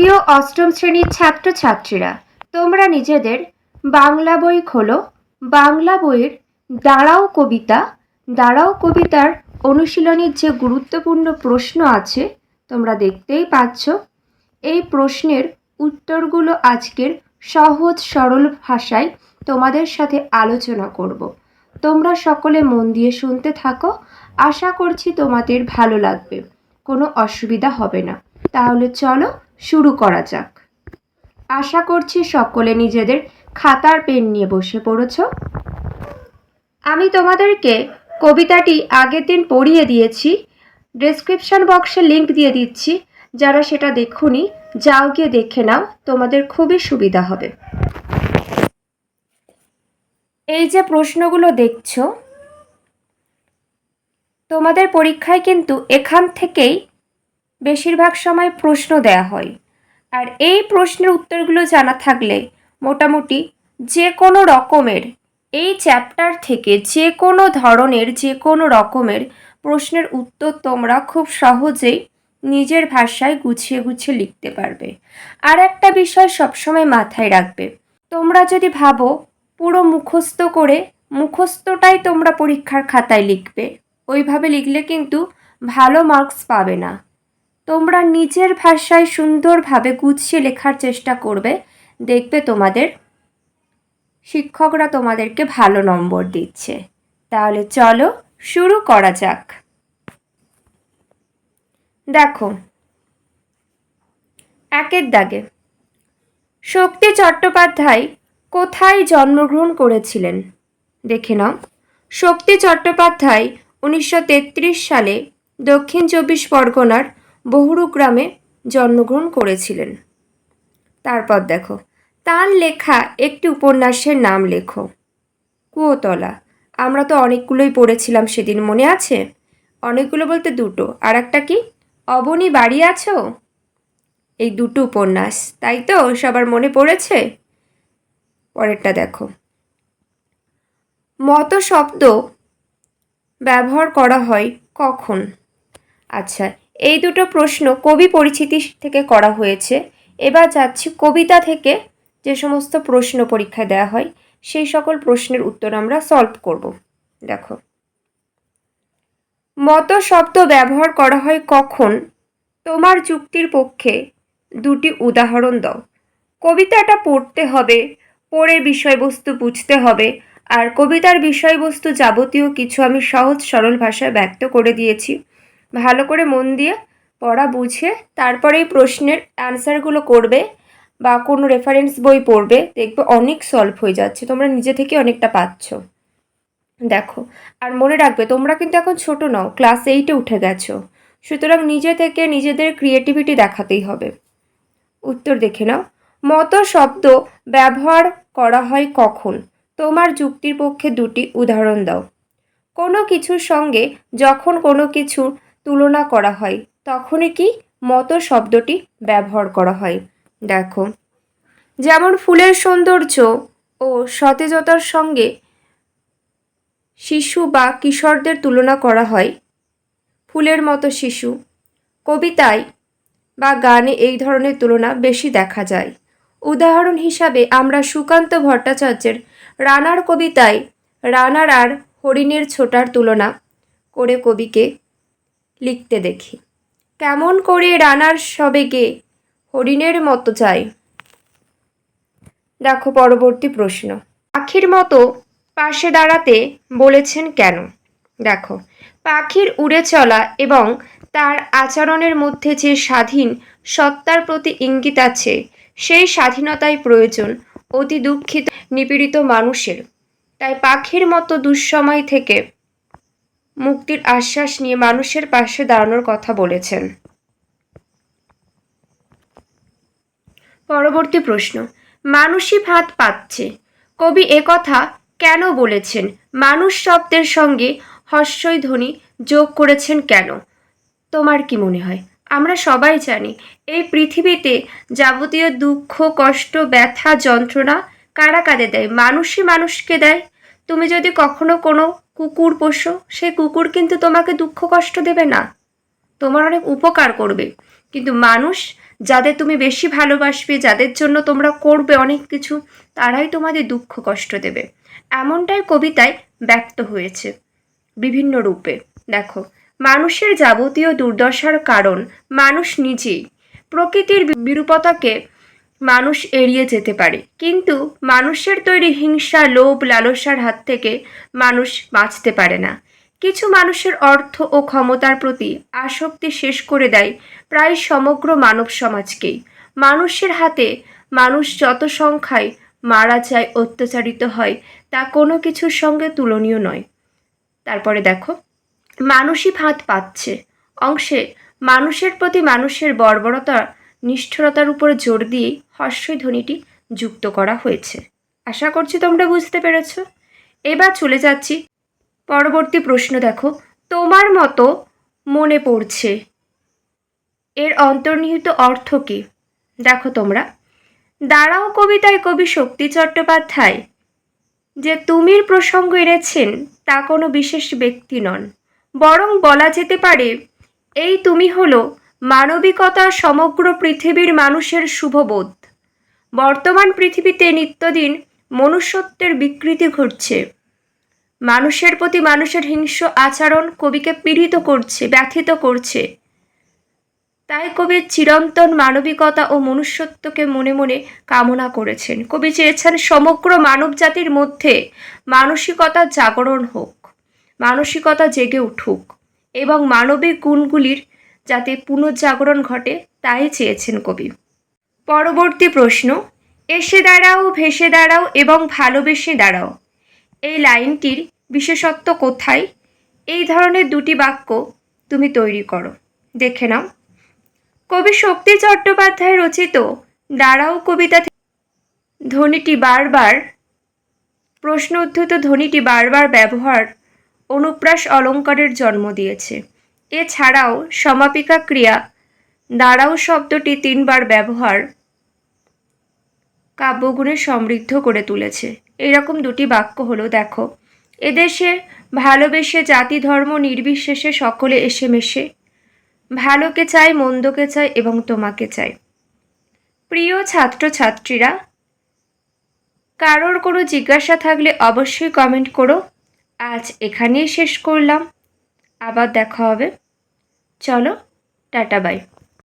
প্রিয় অষ্টম শ্রেণীর ছাত্রছাত্রীরা, তোমরা নিজেদের বাংলা বই খোলো। বাংলা বইয়ের দাঁড়াও কবিতার অনুশীলনীর যে গুরুত্বপূর্ণ প্রশ্ন আছে তোমরা দেখতেই পাচ্ছ। এই প্রশ্নের উত্তরগুলো আজকের সহজ সরল ভাষায় তোমাদের সাথে আলোচনা করব। তোমরা সকলে মন দিয়ে শুনতে থাকো। আশা করছি তোমাদের ভালো লাগবে, কোনো অসুবিধা হবে না। তাহলে চলো শুরু করা যাক। আশা করছি সকলে নিজেদের খাতার পেন নিয়ে বসে পড়েছ। আমি তোমাদেরকে কবিতাটি আগের দিন পড়িয়ে দিয়েছি, ডেসক্রিপশন বক্সে লিংক দিয়ে দিচ্ছি। যারা সেটা দেখোনি যাও গিয়ে দেখে নাও, তোমাদের খুবই সুবিধা হবে। এই যে প্রশ্নগুলো দেখছো, তোমাদের পরীক্ষায় কিন্তু এখান থেকেই বেশিরভাগ সময় প্রশ্ন দেয়া হয়। আর এই প্রশ্নের উত্তরগুলো জানা থাকলে মোটামুটি যে কোনো রকমের এই চ্যাপ্টার থেকে যে কোনো ধরনের যে কোনো রকমের প্রশ্নের উত্তর তোমরা খুব সহজেই নিজের ভাষায় গুছিয়ে গুছিয়ে লিখতে পারবে। আর একটা বিষয় সবসময় মাথায় রাখবে, তোমরা যদি ভাবো পুরো মুখস্থ করে মুখস্থটাই তোমরা পরীক্ষার খাতায় লিখবে, ওইভাবে লিখলে কিন্তু ভালো মার্কস পাবে না। তোমরা নিজের ভাষায় সুন্দরভাবে গুছিয়ে লেখার চেষ্টা করবে, দেখবে তোমাদের শিক্ষকরা তোমাদেরকে ভালো নম্বর দিচ্ছে। তাহলে চলো শুরু করা যাক। দেখো, একের দাগে, শক্তি চট্টোপাধ্যায় কোথায় জন্মগ্রহণ করেছিলেন? দেখে নাও। শক্তি চট্টোপাধ্যায় 1933 সালে দক্ষিণ চব্বিশ পরগনার বহুরু গ্রামে জন্মগ্রহণ করেছিলেন। তারপর দেখো, তার লেখা একটি উপন্যাসের নাম লেখো। কুয়োতলা। আমরা তো অনেকগুলোই পড়েছিলাম সেদিন, মনে আছে? অনেকগুলো বলতে দুটো। আর একটা কি, অবনী বাড়ি আছো? এই দুটো উপন্যাস, তাই তো? সবার মনে পড়েছে? পরেরটা দেখো, মত শব্দ ব্যবহার করা হয় কখন? আচ্ছা, এই দুটো প্রশ্ন কবি পরিচিতি থেকে করা হয়েছে। এবার যাচ্ছি কবিতা থেকে যে সমস্ত প্রশ্ন পরীক্ষায় দেওয়া হয় সেই সকল প্রশ্নের উত্তর আমরা সলভ করব। দেখো, মত শব্দ ব্যবহার করা হয় কখন? তোমার যুক্তির পক্ষে দুটি উদাহরণ দাও। কবিতাটা পড়তে হবে, পড়ে বিষয়বস্তু বুঝতে হবে। আর কবিতার বিষয়বস্তু যাবতীয় কিছু আমি সহজ সরল ভাষায় ব্যক্ত করে দিয়েছি। ভালো করে মন দিয়ে পড়া বুঝে তারপরে এই প্রশ্নের অ্যান্সারগুলো করবে বা কোনো রেফারেন্স বই পড়বে, দেখবে অনেক সলভ হয়ে যাচ্ছে, তোমরা নিজে থেকে অনেকটা পাচ্ছ। দেখো, আর মনে রাখবে তোমরা কিন্তু এখন ছোট নও, ক্লাস 8-এ উঠে গেছো, সুতরাং নিজে থেকে নিজেদের ক্রিয়েটিভিটি দেখাতেই হবে। উত্তর দেখে নাও। মত শব্দ ব্যবহার করা হয় কখন? তোমার যুক্তির পক্ষে দুটি উদাহরণ দাও। কোনো কিছুর সঙ্গে যখন কোনো কিছুর তুলনা করা হয় তখনই কি মত শব্দটি ব্যবহার করা হয়? দেখো, যেমন ফুলের সৌন্দর্য ও সতেজতার সঙ্গে শিশু বা কিশোরদের তুলনা করা হয়, ফুলের মতো শিশু। কবিতায় বা গানে এই ধরনের তুলনা বেশি দেখা যায়। উদাহরণ হিসাবে আমরা সুকান্ত ভট্টাচার্যের রানার কবিতায় রানার আর হরিণের ছোটার তুলনা করে কবিকে লিখতে দেখি। কেমন করে রানার সবেগে হরিণের মতো যায়। দেখো পরবর্তী প্রশ্ন, পাখির মতো পাশে দাঁড়াতে বলেছেন কেন? দেখো, পাখির উড়ে চলা এবং তার আচরণের মধ্যে যে স্বাধীন সত্তার প্রতি ইঙ্গিত আছে, সেই স্বাধীনতাই প্রয়োজন অতি দুঃখিত নিপীড়িত মানুষের। তাই পাখির মতো দুঃসময় থেকে মুক্তির আশ্বাস নিয়ে মানুষের পাশে দাঁড়ানোর কথা বলেছেন। পরবর্তী প্রশ্ন, মানুষই ভাত পাচ্ছে, কবি একথা কেন বলেছেন? মানুষ শব্দের সঙ্গে হস্যই ধ্বনি যোগ করেছেন কেন? তোমার কি মনে হয়? আমরা সবাই জানি এই পৃথিবীতে যাবতীয় দুঃখ কষ্ট ব্যথা যন্ত্রণা কারা কাদের দেয়? মানুষই মানুষকে দেয়। তুমি যদি কখনো কোনো কুকুর পোষো, সেই কুকুর কিন্তু তোমাকে দুঃখ কষ্ট দেবে না, তোমার অনেক উপকার করবে। কিন্তু মানুষ যাদের তুমি বেশি ভালোবাসবে, যাদের জন্য তোমরা করবে অনেক কিছু, তারাই তোমাদের দুঃখ কষ্ট দেবে। এমনটাই কবিতায় ব্যক্ত হয়েছে বিভিন্ন রূপে। দেখো, মানুষের যাবতীয় দুর্দশার কারণ মানুষ নিজেই। প্রকৃতির বিরূপতাকে মানুষ এড়িয়ে যেতে পারে, কিন্তু মানুষের তৈরি হিংসা, লোভ, লালসার হাত থেকে মানুষ বাঁচতে পারে না। কিছু মানুষের অর্থ ও ক্ষমতার প্রতি আসক্তি শেষ করে দেয় প্রায় সমগ্র মানব সমাজকেই। মানুষের হাতে মানুষ যত সংখ্যায় মারা যায়, অত্যাচারিত হয়, তা কোনো কিছুর সঙ্গে তুলনীয় নয়। তারপরে দেখো, মানুষই ফাঁদ পাচ্ছে অংশে মানুষের প্রতি মানুষের বর্বরতা, নিষ্ঠুরতার উপর জোর দিয়ে হর্ষই ধ্বনিটি যুক্ত করা হয়েছে। আশা করছি তোমরা বুঝতে পেরেছ। এবার চলে যাচ্ছি পরবর্তী প্রশ্ন। দেখো, তোমার মতো মনে পড়ছে এর অন্তর্নিহিত অর্থ কী? দেখো তোমরা, দাঁড়াও কবিতায় কবি শক্তি চট্টোপাধ্যায় যে তুমির প্রসঙ্গ এনেছেন তা কোনো বিশেষ ব্যক্তি নন, বরং বলা যেতে পারে এই তুমি হলো মানবিকতা, সমগ্র পৃথিবীর মানুষের শুভবোধ। বর্তমান পৃথিবীতে নিত্যদিন মনুষ্যত্বের বিকৃতি ঘটছে। মানুষের প্রতি মানুষের হিংস্র আচরণ কবিকে পীড়িত করছে, ব্যথিত করছে। তাই কবি চিরন্তন মানবিকতা ও মনুষ্যত্বকে মনে মনে কামনা করেছেন। কবি চেয়েছেন সমগ্র মানব জাতির মধ্যে মানসিকতার জাগরণ হোক, মানসিকতা জেগে উঠুক এবং মানবিক গুণগুলির যাতে পুনর্জাগরণ ঘটে, তাই চেয়েছেন কবি। পরবর্তী প্রশ্ন, এসে দাঁড়াও, ভেসে দাঁড়াও এবং ভালোবেসে দাঁড়াও, এই লাইনটির বিশেষত্ব কোথায়? এই ধরনের দুটি বাক্য তুমি তৈরি করো। দেখে নাও। কবি শক্তি চট্টোপাধ্যায় রচিত দাঁড়াও কবিতা ধ্বনিটি বারবার, প্রশ্ন উদ্ধৃত ধ্বনিটি বারবার ব্যবহার অনুপ্রাস অলঙ্কারের জন্ম দিয়েছে। এছাড়াও সমাপিকা ক্রিয়া দাঁড়াও শব্দটি 3 বার ব্যবহার কাব্যগুণে সমৃদ্ধ করে তুলেছে। এরকম দুটি বাক্য হলো, দেখো, এদেশে ভালোবেসে জাতি ধর্ম নির্বিশেষে সকলে এসে মেশে, ভালোকে চাই, মন্দকে চাই এবং তোমাকে চাই। প্রিয় ছাত্রছাত্রীরা, কারোর কোনো জিজ্ঞাসা থাকলে অবশ্যই কমেন্ট করো। আজ এখানেই শেষ করলাম, আবার দেখা হবে। চলো, টাটা, বাই।